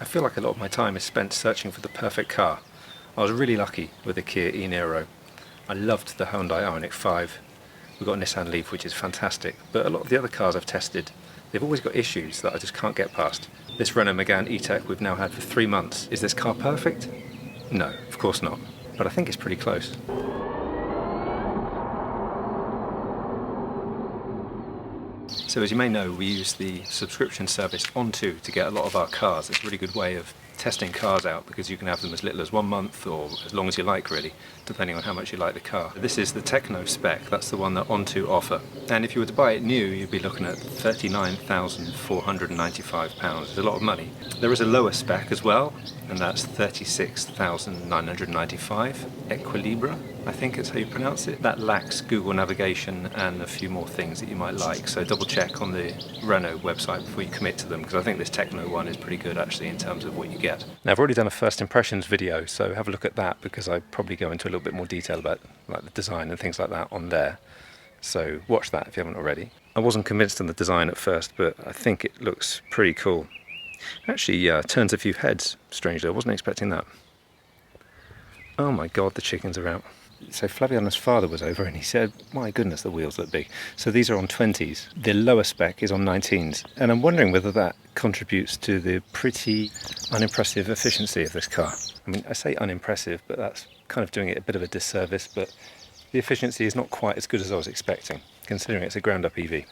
I feel like a lot of my time is spent searching for the perfect car. I was really lucky with the Kia e-Niro. I loved the Hyundai Ioniq 5. We've got a Nissan Leaf, which is fantastic, but a lot of the other cars I've tested, they've always got issues that I just can't get past. This Renault Megane E-tech we've now had for 3 months. Is this car perfect? No, of course not, but I think it's pretty close. So as you may know, we use the subscription service Onto to get a lot of our cars. It's a really good way of testing cars out because you can have them as little as 1 month or as long as you like, really, depending on how much you like the car. This is the Techno spec, that's the one that Onto offer. And if you were to buy it new, you'd be looking at £39,495. It's a lot of money. There is a lower spec as well, and that's £36,995. Equilibra, I think is how you pronounce it. That lacks Google navigation and a few more things that you might like, so double check on the Renault website before you commit to them, because I think this Techno one is pretty good actually in terms of what you get. Now I've already done a first impressions video, so have a look at that because I probably go into a little bit more detail about like the design and things like that on there. So watch that if you haven't already. I wasn't convinced on the design at first, but I think it looks pretty cool. It actually turns a few heads, strangely. I wasn't expecting that. Oh my god, the chickens are out. So Flaviana's father was over and he said, my goodness, the wheels look big. So these are on 20s. The lower spec is on 19s. And I'm wondering whether that contributes to the pretty unimpressive efficiency of this car. I mean, I say unimpressive, but that's kind of doing it a bit of a disservice, but the efficiency is not quite as good as I was expecting, considering it's a ground-up EV.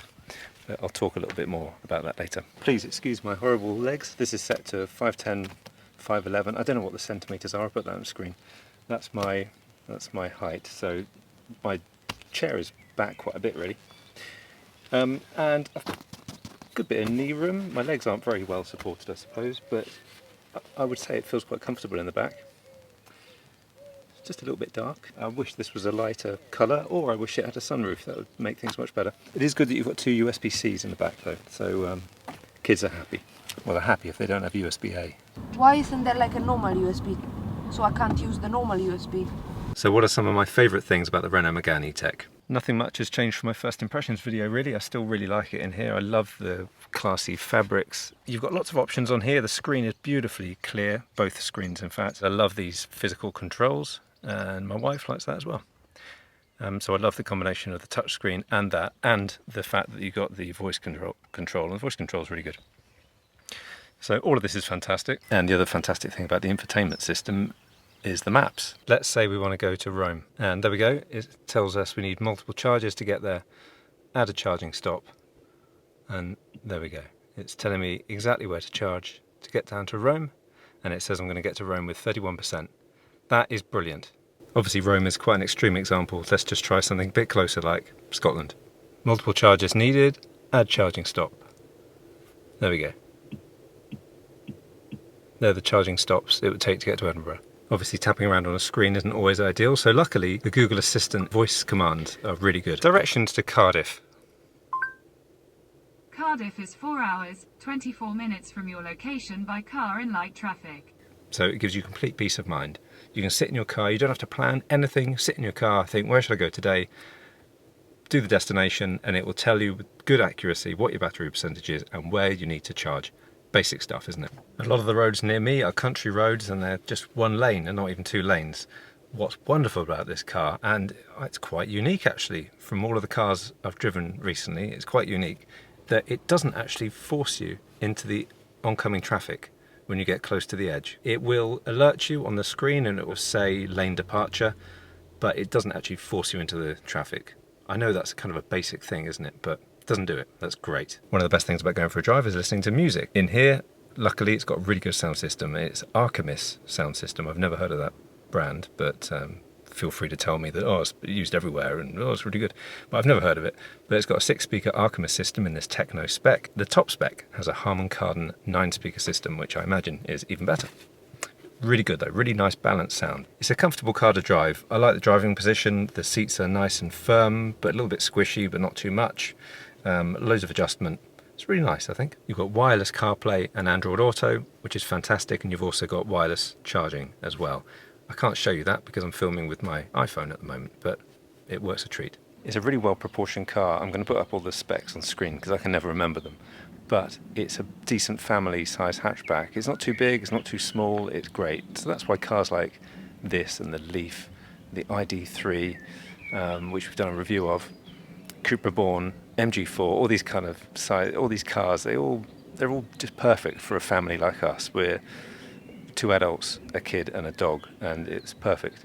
But I'll talk a little bit more about that later. Please excuse my horrible legs. This is set to 5'10", 5'11". I don't know what the centimetres are, I'll put that on the screen. That's my height, so my chair is back quite a bit really. And a good bit of knee room. My legs aren't very well supported, I suppose, but I would say it feels quite comfortable in the back. It's just a little bit dark. I wish this was a lighter colour, or I wish it had a sunroof. That would make things much better. It is good that you've got 2 USB-Cs in the back though, so kids are happy. Well, they're happy if they don't have USB-A. Why isn't there like a normal USB? So I can't use the normal USB. So what are some of my favourite things about the Renault Megane E-tech? Nothing much has changed from my first impressions video really. I still really like it in here. I love the classy fabrics. You've got lots of options on here. The screen is beautifully clear, both screens in fact. I love these physical controls and my wife likes that as well. So I love the combination of the touchscreen and that, and the fact that you've got the voice control, and the voice control is really good. So all of this is fantastic. And the other fantastic thing about the infotainment system is the maps. Let's say we want to go to Rome, and there we go. It tells us we need multiple charges to get there, add a charging stop, and there we go. It's telling me exactly where to charge to get down to Rome, and it says I'm going to get to Rome with 31%. That is brilliant. Obviously Rome is quite an extreme example. Let's just try something a bit closer like Scotland. Multiple charges needed, add charging stop. There we go. They're the charging stops it would take to get to Edinburgh. Obviously tapping around on a screen isn't always ideal, so luckily the Google Assistant voice commands are really good. Directions to Cardiff. Cardiff is 4 hours, 24 minutes from your location by car in light traffic. So it gives you complete peace of mind. You can sit in your car, you don't have to plan anything, sit in your car, think where should I go today, do the destination, and it will tell you with good accuracy what your battery percentage is and where you need to charge. Basic stuff, isn't it? A lot of the roads near me are country roads and they're just 1 lane and not even 2 lanes. What's wonderful about this car, and it's quite unique actually, from all of the cars I've driven recently, it's quite unique, that it doesn't actually force you into the oncoming traffic when you get close to the edge. It will alert you on the screen and it will say lane departure, but it doesn't actually force you into the traffic. I know that's kind of a basic thing, isn't it? But doesn't do it. That's great. One of the best things about going for a drive is listening to music. In here, luckily, it's got a really good sound system. It's Octopus sound system. I've never heard of that brand, but feel free to tell me that, oh, it's used everywhere and oh, it's really good. But I've never heard of it. But it's got a 6-speaker Octopus system in this Techno spec. The top spec has a Harman Kardon 9-speaker system, which I imagine is even better. Really good though, really nice balanced sound. It's a comfortable car to drive. I like the driving position. The seats are nice and firm, but a little bit squishy, but not too much. Loads of adjustment. It's really nice, I think. You've got wireless CarPlay and Android Auto, which is fantastic, and you've also got wireless charging as well. I can't show you that because I'm filming with my iPhone at the moment, but it works a treat. It's a really well proportioned car. I'm going to put up all the specs on screen because I can never remember them. but it's a decent family size hatchback. It's not too big, it's not too small, it's great. So that's why cars like this and the Leaf, the ID3, which we've done a review of, Cupra Born, MG4, all these kind of size, all these cars, they're all just perfect for a family like us. We're 2 adults, a kid and a dog, and it's perfect.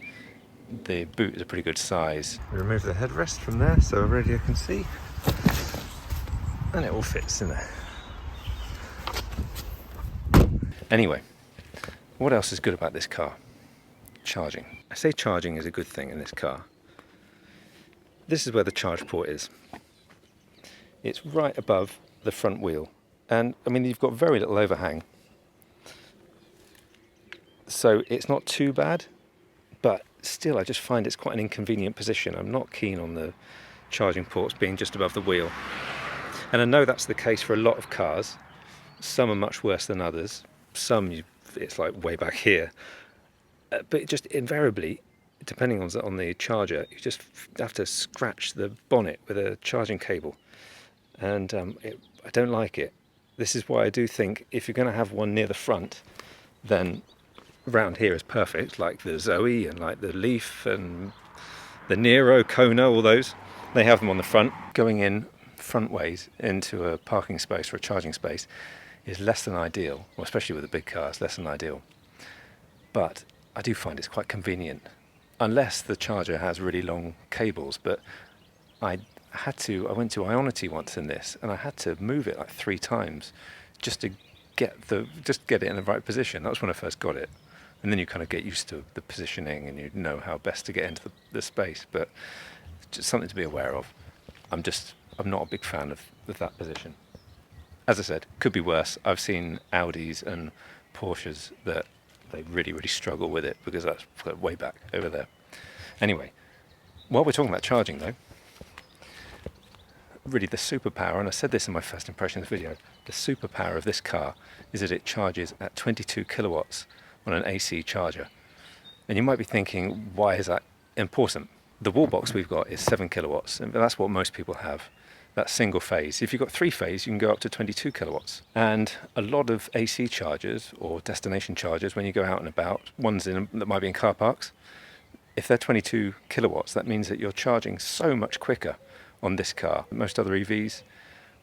The boot is a pretty good size. We remove the headrest from there so a radio can see, and it all fits in there. Anyway, what else is good about this car? Charging. I say charging is a good thing in this car. This is where the charge port is. It's right above the front wheel, and I mean you've got very little overhang, so it's not too bad, but still I just find it's quite an inconvenient position. I'm not keen on the charging ports being just above the wheel, and I know that's the case for a lot of cars. Some are much worse than others. Some it's like way back here, but it just invariably, depending on the charger, you just have to scratch the bonnet with a charging cable, and I don't like it. This is why I do think if you're going to have one near the front, then round here is perfect, like the Zoe and like the Leaf and the Nero, Kona, all those. They have them on the front. Going in front ways into a parking space or a charging space is less than ideal, or especially with the big cars, less than ideal. But I do find it's quite convenient, unless the charger has really long cables. But I went to Ionity once in this, and I had to move it like 3 times just to get it in the right position. That was when I first got it, and then you kind of get used to the positioning and you know how best to get into the space. But just something to be aware of. I'm not a big fan of that position. As I said, could be worse. I've seen Audis and Porsches that they really, really struggle with it because that's way back over there. Anyway, while we're talking about charging though, really the superpower, and I said this in my first impressions video, the superpower of this car is that it charges at 22 kilowatts on an AC charger. And you might be thinking, why is that important? The wall box we've got is 7 kilowatts, and that's what most people have. That's single phase. If you've got 3 phase, you can go up to 22 kilowatts. And a lot of AC chargers or destination chargers, when you go out and about, ones that might be in car parks, if they're 22 kilowatts, that means that you're charging so much quicker on this car. Most other EVs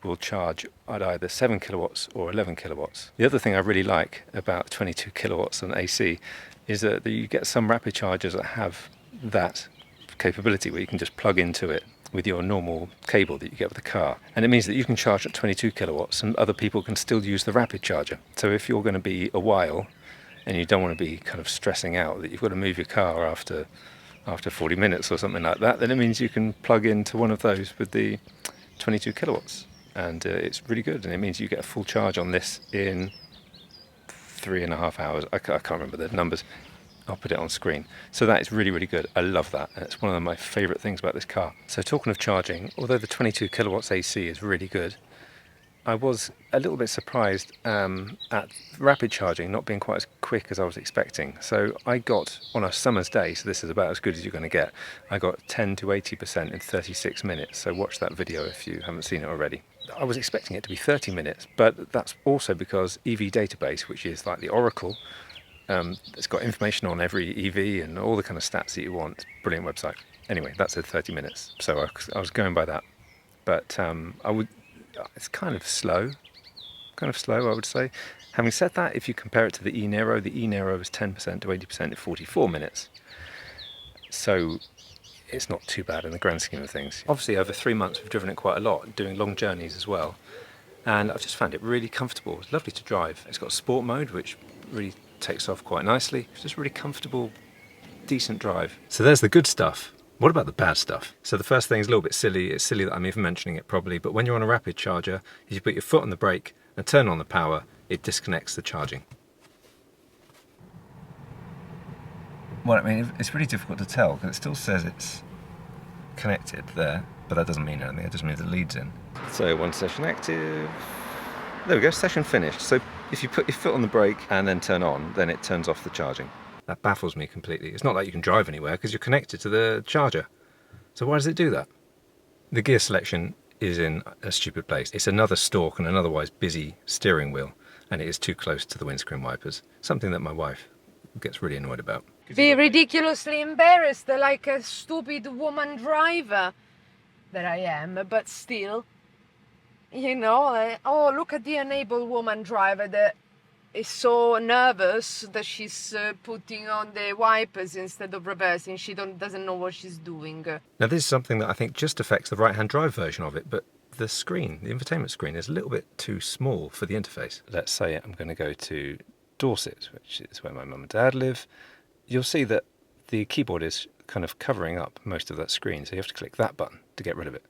will charge at either 7 kilowatts or 11 kilowatts. The other thing I really like about 22 kilowatts on AC is that you get some rapid chargers that have that capability where you can just plug into it with your normal cable that you get with the car, and it means that you can charge at 22 kilowatts and other people can still use the rapid charger. So if you're going to be a while and you don't want to be kind of stressing out that you've got to move your car after 40 minutes or something like that, then it means you can plug into one of those with the 22 kilowatts, and it's really good, and it means you get a full charge on this in 3.5 hours. I can't remember the numbers. I'll put it on screen. So that is really, really good. I love that. And it's one of my favourite things about this car. So talking of charging, although the 22 kilowatts AC is really good, I was a little bit surprised at rapid charging not being quite as quick as I was expecting. So I got, on a summer's day, so this is about as good as you're going to get, I got 10 to 80% in 36 minutes. So watch that video if you haven't seen it already. I was expecting it to be 30 minutes, but that's also because EV Database, which is like the Oracle, it's got information on every EV and all the kind of stats that you want. Brilliant website. Anyway, that's at 30 minutes. So I was going by that. But it's kind of slow, I would say. Having said that, if you compare it to the E-Nero is 10% to 80% in 44 minutes. So it's not too bad in the grand scheme of things. Obviously, over 3 months, we've driven it quite a lot, doing long journeys as well. And I've just found it really comfortable. It's lovely to drive. It's got sport mode, which really takes off quite nicely. It's just really comfortable, decent drive. So there's the good stuff. What about the bad stuff? So the first thing is a little bit silly. It's silly that I'm even mentioning it probably, but when you're on a rapid charger, if you put your foot on the brake and turn on the power, it disconnects the charging. Well, I mean, it's really difficult to tell because it still says it's connected there, but that doesn't mean anything. It just means it leads in. So one session active. There we go, session finished. So if you put your foot on the brake and then turn on, then it turns off the charging. That baffles me completely. It's not like you can drive anywhere because you're connected to the charger. So why does it do that? The gear selection is in a stupid place. It's another stalk on an otherwise busy steering wheel, and it is too close to the windscreen wipers. Something that my wife gets really annoyed about. Be ridiculously embarrassed like a stupid woman driver that I am, but still, you know, oh, look at the unable woman driver that is so nervous that she's putting on the wipers instead of reversing. She doesn't know what she's doing. Now this is something that I think just affects the right-hand drive version of it, but the screen, the infotainment screen, is a little bit too small for the interface. Let's say I'm going to go to Dorset, which is where my mum and dad live. You'll see that the keyboard is kind of covering up most of that screen, so you have to click that button to get rid of it.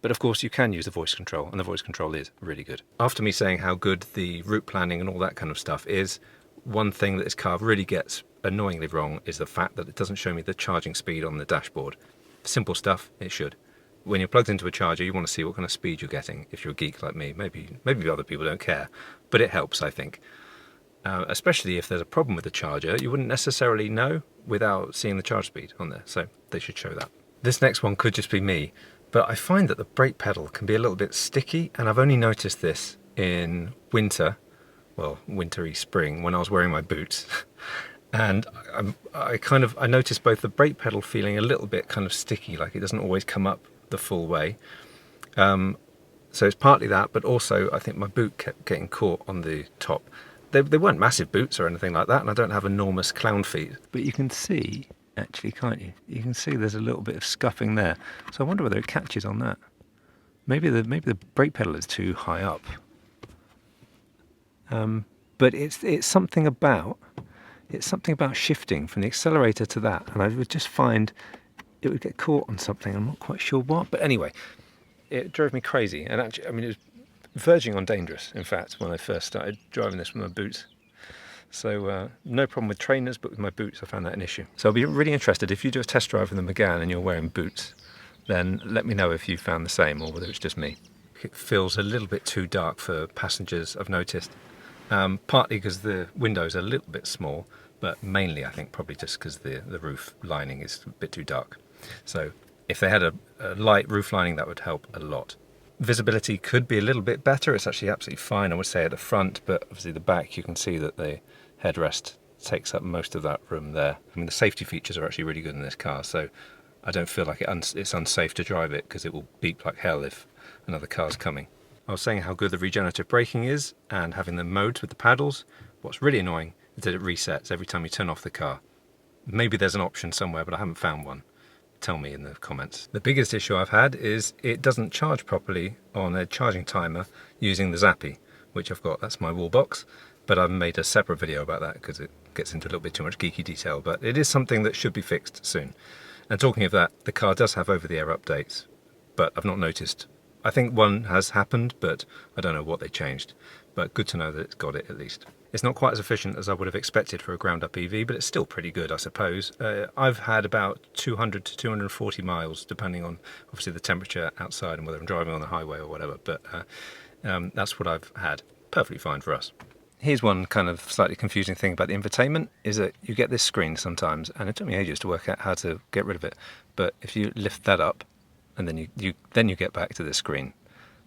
But of course you can use the voice control, and the voice control is really good. After me saying how good the route planning and all that kind of stuff is, one thing that this car really gets annoyingly wrong is the fact that it doesn't show me the charging speed on the dashboard. Simple stuff, it should. When you're plugged into a charger, you want to see what kind of speed you're getting. If you're a geek like me, maybe other people don't care, but it helps, I think. Especially if there's a problem with the charger, you wouldn't necessarily know without seeing the charge speed on there, so they should show that. This next one could just be me, but I find that the brake pedal can be a little bit sticky, and I've only noticed this in winter, well, wintry spring, when I was wearing my boots. And I noticed both the brake pedal feeling a little bit kind of sticky, like it doesn't always come up the full way. So it's partly that, but also I think my boot kept getting caught on the top. They weren't massive boots or anything like that, and I don't have enormous clown feet. But you can see, actually, can't you? You can see there's a little bit of scuffing there. So I wonder whether it catches on that. Maybe the brake pedal is too high up. But it's something about shifting from the accelerator to that, and I would just find it would get caught on something. I'm not quite sure what, but anyway, it drove me crazy. And actually, I mean, it was verging on dangerous, in fact, when I first started driving this with my boots. So no problem with trainers, but with my boots I found that an issue. So I'll be really interested, if you do a test drive with the Megane and you're wearing boots, then let me know if you found the same or whether it's just me. It feels a little bit too dark for passengers, I've noticed. Partly because the windows are a little bit small, but mainly I think probably just because the roof lining is a bit too dark. So if they had a light roof lining, that would help a lot. Visibility could be a little bit better. It's actually absolutely fine, I would say, at the front, but obviously the back, you can see that the headrest takes up most of that room there. I mean, the safety features are actually really good in this car, so I don't feel like it's unsafe to drive it, because it will beep like hell if another car's coming. I was saying how good the regenerative braking is, and having the modes with the paddles. What's really annoying is that it resets every time you turn off the car. Maybe there's an option somewhere, but I haven't found one. Tell me in the comments. The biggest issue I've had is it doesn't charge properly on a charging timer using the Zappi, which I've got. That's my wall box, but I've made a separate video about that because it gets into a little bit too much geeky detail, but it is something that should be fixed soon. And talking of that, the car does have over-the-air updates, but I've not noticed. I think one has happened, but I don't know what they changed. But good to know that it's got it at least. It's not quite as efficient as I would have expected for a ground-up EV, but it's still pretty good, I suppose. I've had about 200 to 240 miles, depending on obviously the temperature outside and whether I'm driving on the highway or whatever, but that's what I've had. Perfectly fine for us. Here's one kind of slightly confusing thing about the infotainment, is that you get this screen sometimes, and it took me ages to work out how to get rid of it, but if you lift that up, and then you get back to this screen.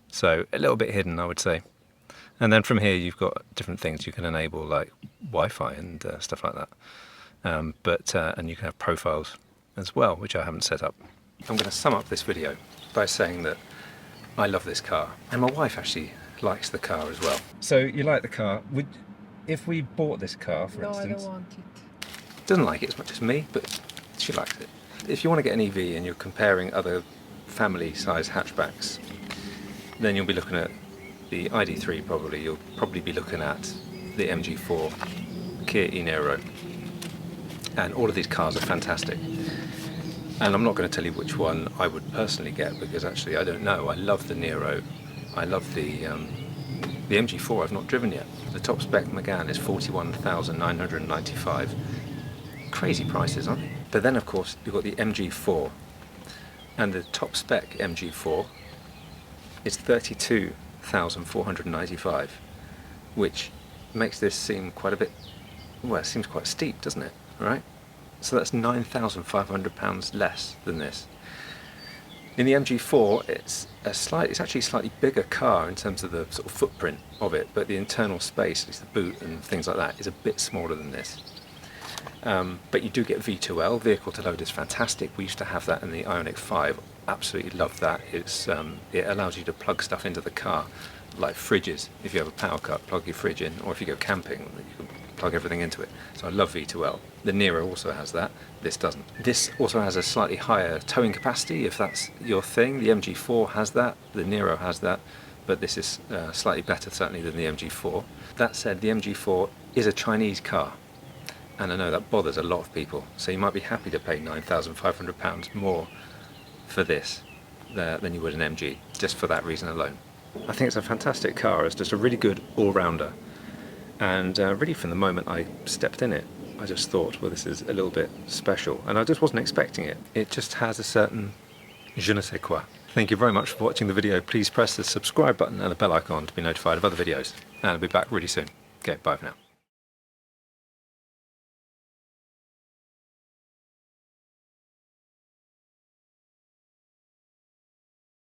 So a little bit hidden, I would say. And then from here you've got different things you can enable, like Wi-Fi and stuff like that. And you can have profiles as well, which I haven't set up. I'm going to sum up this video by saying that I love this car, and my wife actually likes the car as well. So you like the car? If we bought this car, for instance... No, I don't want it. Doesn't like it as much as me, but she likes it. If you want to get an EV and you're comparing other family-size hatchbacks, then you'll be looking at the ID3 probably. You'll probably be looking at the MG4, Kia e-Niro, and all of these cars are fantastic. And I'm not going to tell you which one I would personally get, because actually I don't know. I love the Niro. I love the MG4 I've not driven yet. The top spec Megane is $41,995. Crazy prices, aren't they? But then of course you've got the MG4, and the top spec MG4 is $32,495, which makes this seem quite a bit, well, it seems quite steep, doesn't it? Right? So that's £9,500 less than this. In the MG4, it's actually a slightly bigger car in terms of the sort of footprint of it, but the internal space, at least the boot and things like that, is a bit smaller than this. But you do get V2L, vehicle to load is fantastic. We used to have that in the Ioniq 5. Absolutely loved that. It allows you to plug stuff into the car, like fridges. If you have a power cut, plug your fridge in, or if you go camping, you can plug everything into it. So I love V2L. The Nero also has that. This doesn't. This also has a slightly higher towing capacity, if that's your thing. The MG4 has that. The Nero has that. But this is slightly better, certainly, than the MG4. That said, the MG4 is a Chinese car. And I know that bothers a lot of people. So you might be happy to pay £9,500 more for this than you would an MG, just for that reason alone. I think it's a fantastic car. It's just a really good all-rounder. And really from the moment I stepped in it, I just thought, well, this is a little bit special. And I just wasn't expecting it. It just has a certain je ne sais quoi. Thank you very much for watching the video. Please press the subscribe button and the bell icon to be notified of other videos. And I'll be back really soon. Okay, bye for now.